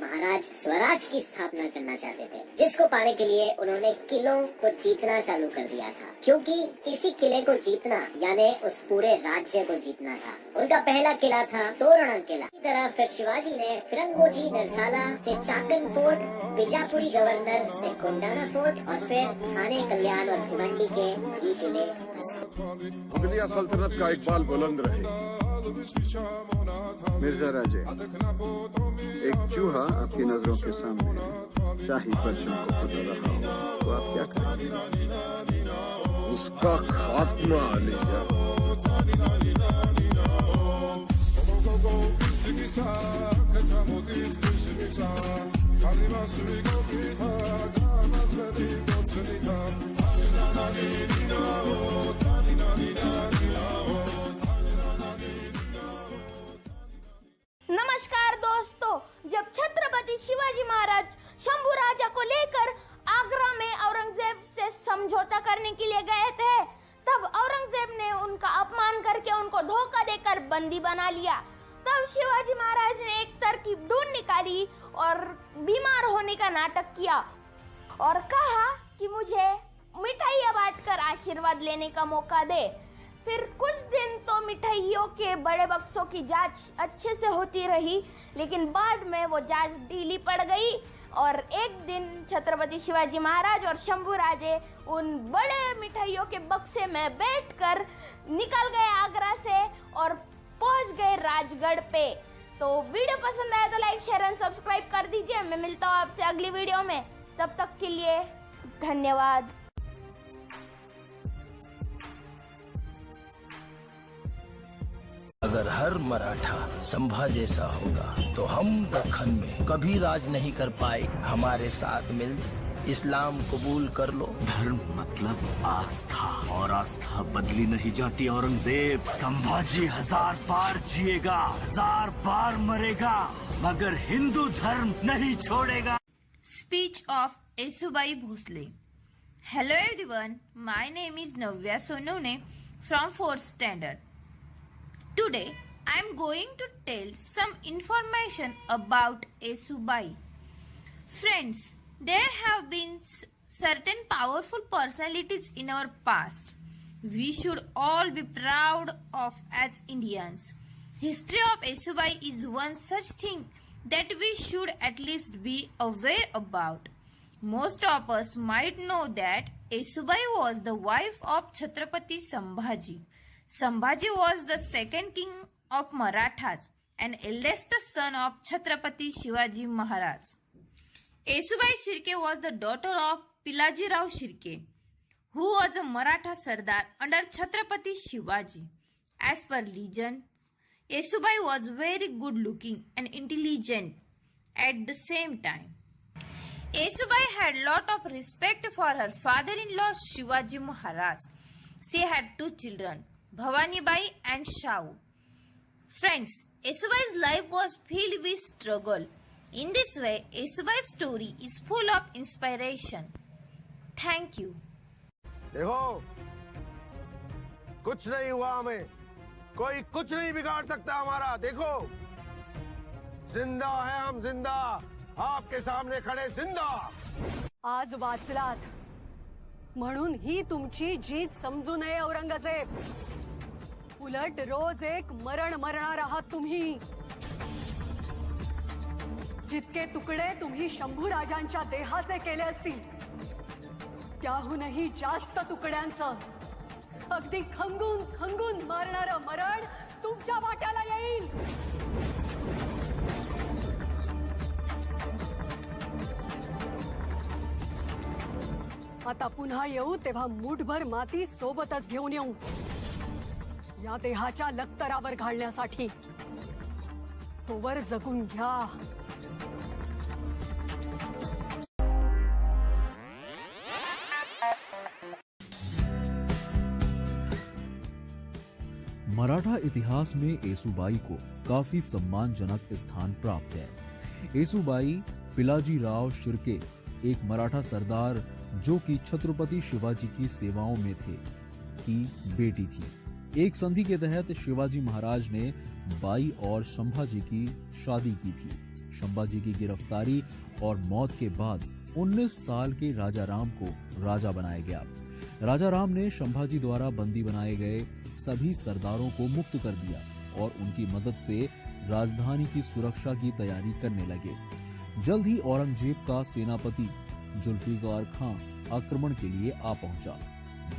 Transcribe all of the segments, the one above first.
महाराज स्वराज की स्थापना करना चाहते थे, जिसको पाने के लिए उन्होंने किलों को जीतना चालू कर दिया था, क्योंकि इसी किले को जीतना यानी उस पूरे राज्य को जीतना था। उनका पहला किला था तोरण किला। इसी तरह फिर शिवाजी ने फिरंगोजी नरसाला से चाकन फोर्ट, बीजापुरी गवर्नर से कोंडाना फोर्ट और फिर थाने, कल्याण और भिवंडी के भी किले। मुगलिया सल्तनत का इकबाल बुलंद रहे। मिर्जा राजे, एक चूहा आपकी नजरों के सामने शाही परचम को पकड़ रहा हो तो आप क्या करेंगे? उसका खात्मा अलीजा। नमस्कार दोस्तों, जब छत्रपति शिवाजी महाराज शंभू राजा को लेकर आगरा में औरंगजेब से समझौता करने के लिए गए थे, तब औरंगजेब ने उनका अपमान करके उनको धोखा देकर बंदी बना लिया। तब शिवाजी महाराज ने एक तरकीब ढूंढ निकाली और बीमार होने का नाटक किया और कहा कि मुझे मिठाइयाँ बांटकर आशीर्वाद लेने का मौका दे। फिर कुछ दिन तो मिठाइयों के बड़े बक्सों की जांच अच्छे से होती रही, लेकिन बाद में वो जांच ढीली पड़ गई और एक दिन छत्रपति शिवाजी महाराज और शंभू राजे उन बड़े मिठाइयों के बक्से में बैठकर निकल गए आगरा से और पहुंच गए राजगढ़ पे। तो वीडियो पसंद आया तो लाइक, शेयर एंड सब्सक्राइब कर दीजिए। मैं मिलता हूँ आपसे अगली वीडियो में, तब तक के लिए धन्यवाद। अगर हर मराठा संभा जैसा होगा तो हम दक्खन में कभी राज नहीं कर पाए। हमारे साथ मिल इस्लाम कबूल कर लो। धर्म मतलब आस्था, और आस्था बदली नहीं जाती। औरंगजेब, संभाजी 1000 बार जिएगा, 1000 बार मरेगा, मगर हिंदू धर्म नहीं छोड़ेगा। Speech of Yesubhai Bhosle. Hello everyone, my name is Navya Sonone from 4th standard. Today I am going to tell some information about Yesubhai. Friends, there have been certain powerful personalities in our past. We should all be proud of as Indians. History of Yesubhai is one such thing that we should at least be aware about. Most of us might know that Yesubhai was the wife of Chhatrapati Sambhaji. Sambhaji was the second king of Marathas and eldest son of Chhatrapati Shivaji Maharaj. Yesubhai Shirke was the daughter of Pilaji Rao Shirke, who was a Maratha Sardar under Chhatrapati Shivaji. As per legend, Yesubhai was very good looking and intelligent at the same time. Yesubhai had lot of respect for her father-in-law Shivaji Maharaj. She had 2 children, Bhavani Bai and Shau. Friends, Yesubhai's life was filled with struggle. In this way, Yesubhai's story is full of inspiration. Thank you. देखो, कुछ नहीं हुआ हमें, कोई कुछ नहीं बिगाड़ सकता हमारा। देखो, जिंदा है हम, जिंदा, आपके सामने खड़े जिंदा। आज वाचलात म्हणून ही तुमची जीत समजू नये औरंगजेब। उलट रोज एक मरण मरणार आहात तुम्ही। जितके तुकडे तुम्ही शंभू राजांच्या देहाचे केले असतील, त्याहूनही जास्त तुकड्यांचं अगदी खंगून खंगून मारणारं मरण तुमच्या वाट्याला येईल। आता पुन्हा येऊ तेव्हा मुठभर माती सोबतच घेऊन येऊ, या देहाच्या लक्तरावर घालण्यासाठी। तोवर जगून घ्या। मराठा इतिहास में येसुबाई को काफी सम्मानजनक स्थान प्राप्त है। येसुबाई पिलाजी राव शिर्के, एक मराठा सरदार जो कि छत्रपति शिवाजी की सेवाओं में थे, की बेटी थी। एक संधि के तहत शिवाजी महाराज ने बाई और संभाजी की शादी की थी। संभाजी की गिरफ्तारी और मौत के बाद 19 साल के राजा राम को राजा बनाया गया। राजा राम ने संभाजी द्वारा बंदी बनाए गए सभी सरदारों को मुक्त कर दिया और उनकी मदद से राजधानी की सुरक्षा की तैयारी करने लगे। जल्द ही औरंगजेब का सेनापति जुल्फिकार खां आक्रमण के लिए आ पहुंचा।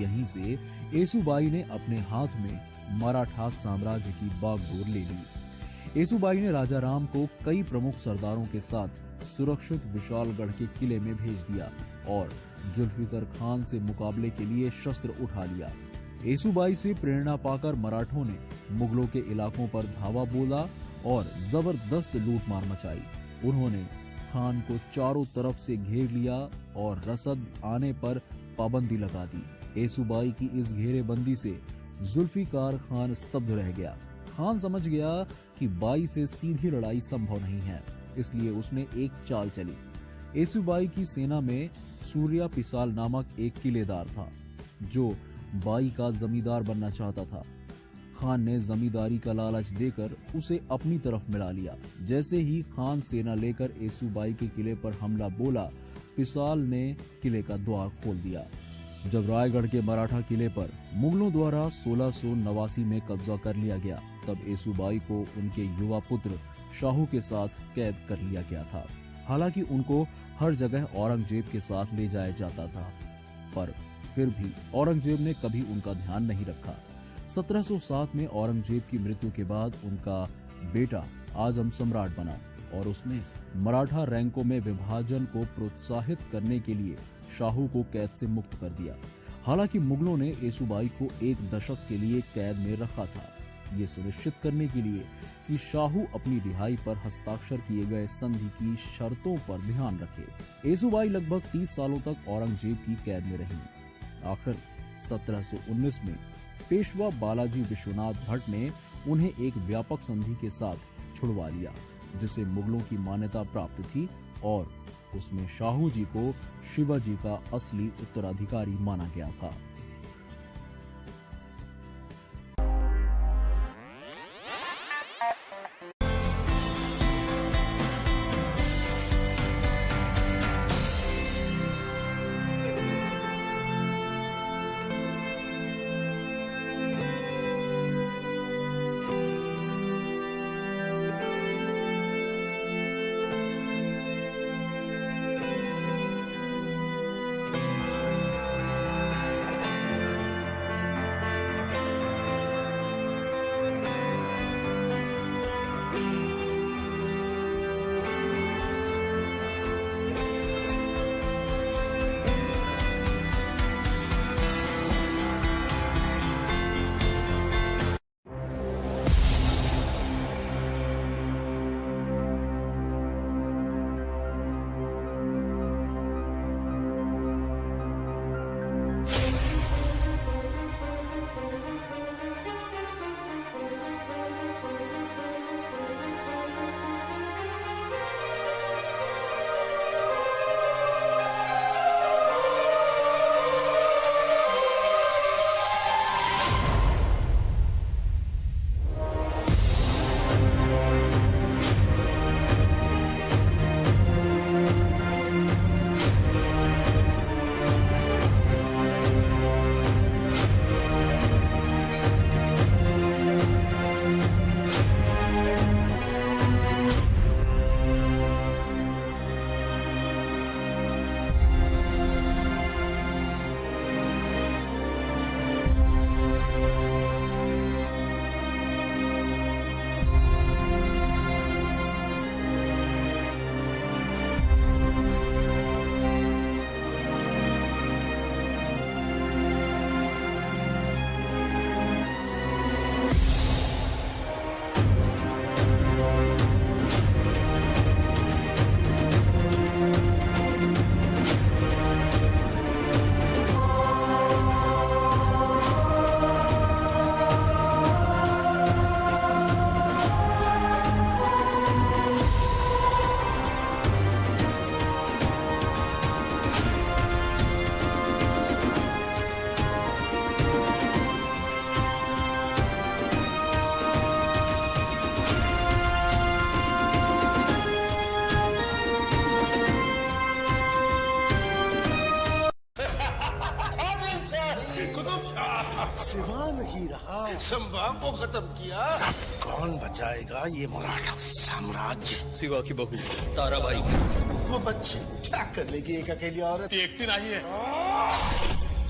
यहीं से येसुबाई ने अपने हाथ में मराठा साम्राज्य की बागडोर ले ली। येसुबाई ने राजा राम को कई प्रमुख सरदारों के साथ सुरक्षित विशालगढ़ के किले में भेज दिया और जुल्फिकार खान से मुकाबले के लिए शस्त्र उठा लिया। येसुबाई से प्रेरणा पाकर मराठों ने मुगलों के इलाकों पर धावा बोला और जबरदस्त लूटमार मचाई। उन्होंने खान को चारों तरफ से घेर लिया और रसद आने पर पाबंदी लगा दी। येसुबाई की इस घेरेबंदी से जुल्फिकार खान स्तब्ध रह गया। खान समझ गया कि बाई से सीधी लड़ाई संभव नहीं है, इसलिए उसने एक चाल चली। येसुबाई की सेना में सूर्या पिसाल नामक एक किलेदार था जो बाई का जमींदार बनना चाहता था। खान ने जमींदारी का लालच देकर उसे अपनी तरफ मिला लिया। जैसे ही खान सेना लेकर येसुबाई के किले पर हमला बोला, पिसाल ने किले का द्वार खोल दिया। जब रायगढ़ के मराठा किले पर मुगलों द्वारा 1689 में कब्जा कर लिया गया, तब येसुबाई को उनके युवा पुत्र शाहू के साथ कैद कर लिया गया था। हालांकि उनको हर जगह औरंगजेब के साथ ले जाया जाता था, पर फिर भी औरंगजेब ने कभी उनका ध्यान नहीं रखा। 1707 में औरंगजेब की मृत्यु के बाद उनका बेटा आजम सम्राट बना और उसने मराठा रैंकों में विभाजन को प्रोत्साहित करने के लिए शाहू को कैद से मुक्त कर दिया। हालांकि मुगलों ने येसुबाई को एक दशक के लिए कैद में रखा था, ये सुनिश्चित करने के लिए कि शाहू अपनी रिहाई पर हस्ताक्षर किए गए संधि की शर्तों पर ध्यान रखे। येसुबाई लगभग 30 सालों तक औरंगजेब की कैद में रही। आखिर 1719 में पेशवा बालाजी विश्वनाथ भट्ट ने उन्हें एक व्यापक संधि के साथ छुड़वा लिया, जिसे मुगलों की मान्यता प्राप्त थी और उसमें शाहू जी को शिवाजी का असली उत्तराधिकारी माना गया था। संभा को खत्म किया। अब कौन बचाएगा ये मराठा साम्राज्य? शिवा की बहू ताराबाई। वो बच्चे क्या कर लेगी एक अकेली औरत? एकटी नाही आहे।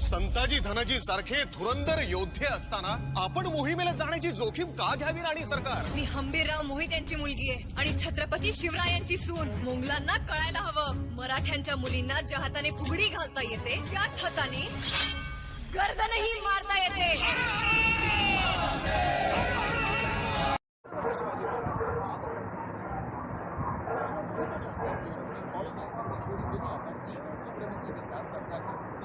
संताजी धनाजी सारखे धुरंधर योद्धे असताना आपण मोहिमेला जाण्याची जोखीम का घ्यावी राणी सरकार? मी हंबीरराव मोहित यांची मुलगी आहे आणि छत्रपती शिवरायांची सून. मुंगलांना कळायला हवं, मराठ्यांच्या मुलींना ज्या हाताने फुगडी घालता येते त्याच हाताने गर्दनही मारता येते.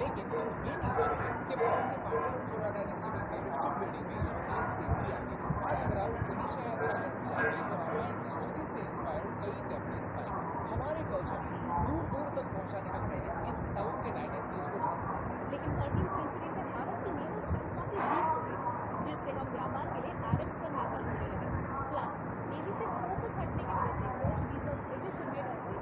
लेकिन ये न्यूज़ है कि भारत के पांडे और चोराडा रिसीविंग के जो शिप बिल्डिंग में यूरोपियन सेफ्टी आ गई. आज अगर आप इंडोनेशिया या थाईलैंड में जाएंगे तो रामायण की स्टोरी से इंस्पायर्ड कई टेम्पल्स पाएंगे. हमारे कल्चर दूर दूर तक पहुंचाने का क्रेडिट इन साउथ के डायनेस्टीज को जाता है. लेकिन 13वीं सेंचुरी से भारत की नेवल स्ट्रेंथ काफी वीक हो गई, जिससे हम व्यापार के लिए अरब्स पर निर्भर होने लगे. प्लस नेवी से फोकस हटने की वजह से पोर्चुगीज और ब्रिटिश इन्वेडर्स से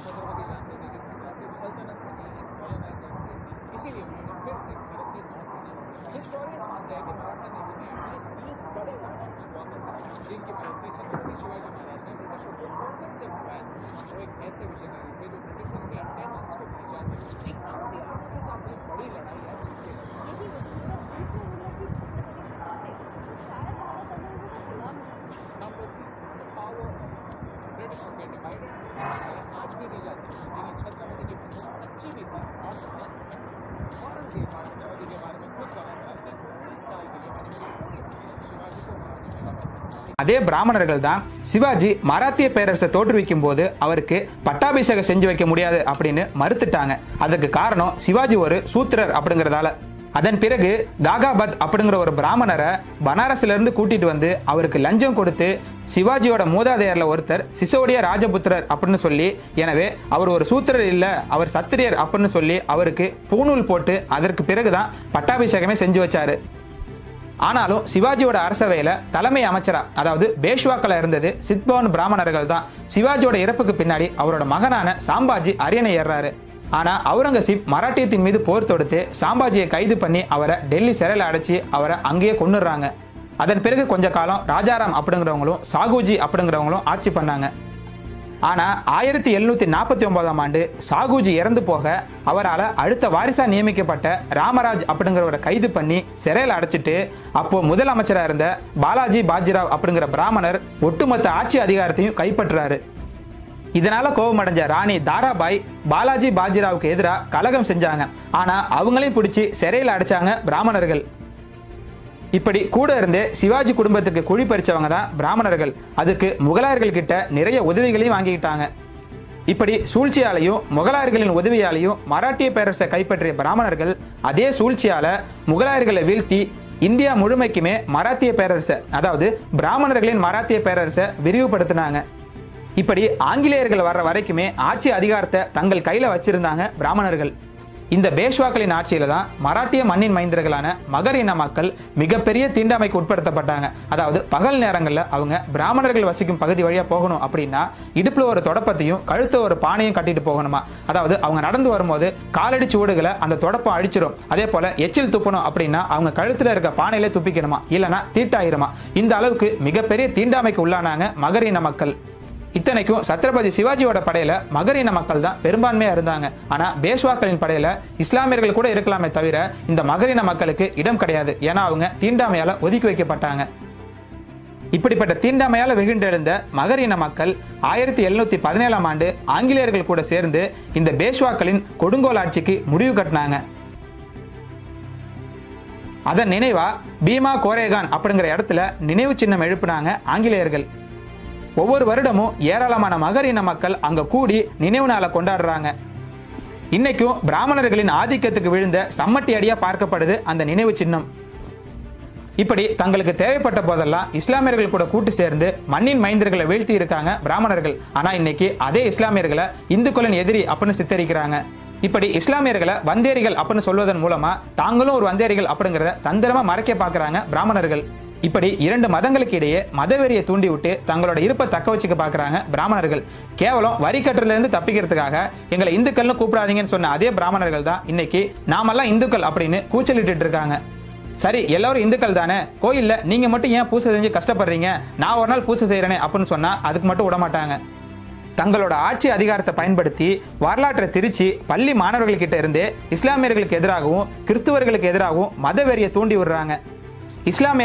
छत्रपति जानते थे कि खतरा सिर्फ सल्तनत से नहीं, कॉलोनाइजर से भी. इसीलिए उन्होंने फिर से भारत की नौसेना. हिस्टोरियंस मानते हैं कि मराठा नेवी में एटलीस्ट 20 बड़े वारशिप्स हुआ करते थे, जिनकी मदद से छत्रपति शिवाजी महाराज ने ब्रिटिशों को लंदन से बुलाया. वो एक ऐसे विजनरी थे जो ब्रिटिशर्स के इंटेंशंस को पहचानते थे. एक छोटी आर्मी के सामने बड़ी लड़ाई आज जीतते थे. यही वजह अगर दूसरे रूलर भी छत्रपति से पाते तो शायद भारत अगर ज्यादा गुलाम न हो. Number 3, the power of British के डिवाइडेड आज भी दी जाती है, लेकिन छत्रपति की मदद सच्ची भी थी और महान. औरंगजेब छत्रपति के बारे में खुद कहा था कि 19 साल के लिए मैंने मेरी पूरी मेहनत शिवाजी को हराने में लगा. அதே பிராமணர்கள் தான் சிவாஜி மராத்திய பேரரசை தோற்றுவிக்கும் போது அவருக்கு பட்டாபிஷேகம் செஞ்சு வைக்க முடியாது அப்படின்னு மறுத்துட்டாங்க. அதுக்கு காரணம் சிவாஜி ஒரு சூத்திரர் அப்படிங்கறதால. அதன் பிறகு தாகாபத் அப்படிங்கிற ஒரு பிராமணரை பனாரஸ்ல இருந்து கூட்டிட்டு வந்து அவருக்கு லஞ்சம் கொடுத்து சிவாஜியோட மூதாதையர்ல ஒருத்தர் சிசோடியா ராஜபுத்திரர் அப்படின்னு சொல்லி, எனவே அவர் ஒரு சூத்திரர் இல்ல அவர் சத்திரியர் அப்படின்னு சொல்லி அவருக்கு பூணூல் போட்டு அதற்கு பிறகுதான் பட்டாபிஷேகமே செஞ்சு வச்சாரு. ஆனாலும் சிவாஜியோட அரசவையில தலைமை அமைச்சரா அதாவது பேஷ்வாக்கள இருந்தது சித்பவன் பிராமணர்கள் தான். சிவாஜியோட இறப்புக்கு பின்னாடி அவரோட மகனான சாம்பாஜி அரியணை ஏறாரு. ஆனா அவுரங்கசீப் மராட்டியத்தின் மீது போர் தொடுத்து சாம்பாஜியை கைது பண்ணி அவரை டெல்லி சிறையில் அடைச்சி அவரை அங்கேயே கொன்னுடுறாங்க. அதன் பிறகு கொஞ்ச காலம் ராஜாராம் அப்படிங்கிறவங்களும் சாகுஜி அப்படிங்கிறவங்களும் ஆட்சி பண்ணாங்க. ஆனா 1749ஆம் ஆண்டு சாகுஜி இறந்து போக அவரால் அடுத்த வாரிசா நியமிக்கப்பட்ட ராமராஜ் அப்படிங்கிறவரை கைது பண்ணி சிறையில் அடைச்சிட்டு அப்போ முதலமைச்சரா இருந்த பாலாஜி பாஜிராவ் அப்படிங்கிற பிராமணர் ஒட்டுமொத்த ஆட்சி அதிகாரத்தையும் கைப்பற்றாரு. இதனால கோபமடைஞ்ச ராணி தாராபாய் பாலாஜி பாஜிராவுக்கு எதிராக கலகம் செஞ்சாங்க. ஆனா அவங்களையும் பிடிச்சி சிறையில் அடைச்சாங்க பிராமணர்கள். இப்படி கூட இருந்தே சிவாஜி குடும்பத்துக்கு குழி பறிச்சவங்க தான் பிராமணர்கள். அதுக்கு முகலாயர்கள் கிட்ட நிறைய உதவிகளையும் வாங்கிக்கிட்டாங்க. இப்படி சூழ்ச்சியாலையும் முகலாயர்களின் உதவியாலையும் மராட்டிய பேரரசை கைப்பற்றிய பிராமணர்கள் அதே சூழ்ச்சியால முகலாயர்களை வீழ்த்தி இந்தியா முழுமைக்குமே மராத்திய பேரரசை அதாவது பிராமணர்களின் மராத்திய பேரரசை விரிவுபடுத்தினாங்க. இப்படி ஆங்கிலேயர்கள் வர்ற வரைக்குமே ஆட்சி அதிகாரத்தை தங்கள் கையில வச்சிருந்தாங்க பிராமணர்கள். இந்த பேஷ்வாக்களின் ஆட்சியில தான் மராட்டிய மண்ணின் மைந்தர்களான மகர் இன மக்கள் மிகப்பெரிய தீண்டாமைக்கு உட்படுத்தப்பட்டாங்க. அதாவது பகல் நேரங்கள்ல அவங்க பிராமணர்கள் வசிக்கும் பகுதி வழியா போகணும் அப்படின்னா இடுப்புல ஒரு தொடப்பத்தையும் கழுத்து ஒரு பானையும் கட்டிட்டு போகணுமா. அதாவது அவங்க நடந்து வரும்போது காலடி சூடுகளை அந்த தொடப்பம் அழிச்சிடும். அதே போல எச்சில் துப்பணும் அப்படின்னா அவங்க கழுத்துல இருக்க பானையிலே துப்பிக்கணுமா, இல்லைன்னா தீட்டாயிருமா. இந்த அளவுக்கு மிகப்பெரிய தீண்டாமைக்கு உள்ளானாங்க மகர் இன மக்கள். இத்தனைக்கும் சத்ரபதி சிவாஜியோட படையில மகர் இன மக்கள் தான் பெரும்பான்மையா இருந்தாங்க. ஆனா பேஷ்வாக்களின் படையில இஸ்லாமியர்கள் கூட இருக்கலாமே தவிர இந்த மகர் இன மக்களுக்கு இடம் கிடையாது. ஏன்னா அவங்க தீண்டாமையால ஒதுக்கி வைக்கப்பட்டாங்க. இப்படிப்பட்ட தீண்டாமையால வெகுண்டெழுந்த மகர் இன மக்கள் 1717ஆம் ஆண்டு ஆங்கிலேயர்கள் கூட சேர்ந்து இந்த பேஷ்வாக்களின் கொடுங்கோல் ஆட்சிக்கு முடிவு கட்டினாங்க. அதன் நினைவா பீமா கோரேகான் அப்படிங்கிற இடத்துல நினைவு சின்னம் எழுப்பினாங்க ஆங்கிலேயர்கள். ஒவ்வொரு வருடமும் ஏராளமான மகர் இன மக்கள் அங்க கூடி நினைவு நாளை கொண்டாடுறாங்க. இன்னைக்கும் பிராமணர்களின் ஆதிக்கத்துக்கு விழுந்த சம்மட்டி அடியா பார்க்கப்படுது அந்த நினைவு சின்னம். இப்படி தங்களுக்கு தேவைப்பட்ட போதெல்லாம் இஸ்லாமியர்கள் கூட கூட்டு சேர்ந்து மண்ணின் மைந்தர்களை வீழ்த்தி இருக்காங்க பிராமணர்கள். ஆனா இன்னைக்கு அதே இஸ்லாமியர்களை இந்துக்களின் எதிரி அப்படின்னு சித்தரிக்கிறாங்க. இப்படி இஸ்லாமியர்களை வந்தேரிகள் அப்படின்னு சொல்வதன் மூலமா தாங்களும் ஒரு வந்தேரிகள் அப்படிங்கறத தந்திரமா மறைக்க பாக்குறாங்க பிராமணர்கள். இப்படி இரண்டு மதங்களுக்கு இடையே மதவெறியை தூண்டி விட்டு தங்களோட இருப்பை தக்க வச்சுக்க பாக்குறாங்க பிராமணர்கள். கேவலம் வரி கட்டுறதுல இருந்து தப்பிக்கிறதுக்காக எங்களை இந்துக்கள்னு கூப்பிடாதீங்கன்னு சொன்ன அதே பிராமணர்கள் தான் இன்னைக்கு நாமெல்லாம் இந்துக்கள் அப்படின்னு கூச்சலிட்டு இருக்காங்க. சரி எல்லாரும் இந்துக்கள் தானே, கோயில்ல நீங்க மட்டும் ஏன் பூசை செஞ்சு கஷ்டப்படுறீங்க, நான் ஒரு நாள் பூசை செய்யறேனே அப்படின்னு சொன்னா அதுக்கு மட்டும் விட மாட்டாங்க. தங்களோட ஆட்சி அதிகாரத்தை பயன்படுத்தி வரலாற்றை திரிச்சு பள்ளி மாணவர்கள்கிட்ட இருந்து இஸ்லாமியர்களுக்கு எதிராகவும் கிறிஸ்துவர்களுக்கு எதிராகவும் மதவெறியை தூண்டி விடுறாங்க. இஸ்லாமிய